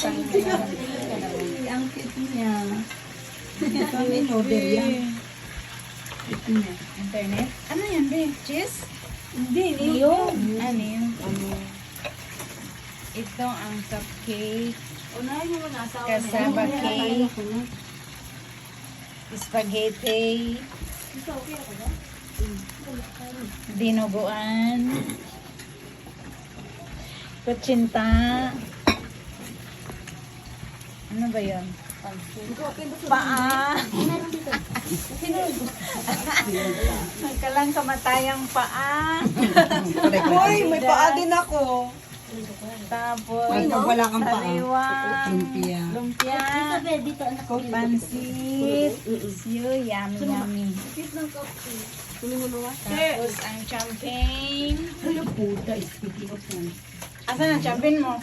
Ang cute niya. Ito ang in-order yan. Internet? Ano yan, be? Cheese? Hindi, Ano yun? Ito ang cupcake. Unahin mo na asawa Cassava cake. Spaghetti. Dinuguan. Kutsinta. Ano ba yun? Paa. Nagkalang kamatayang paa. Uy, may paa din ako. Tapos, Pag wala kang paa. sariwang, Lumpia. lumpia, pansit, yummy, yummy. Tapos, ang champagne. Ano puta, speaking of yan. Asan ang champagne mo?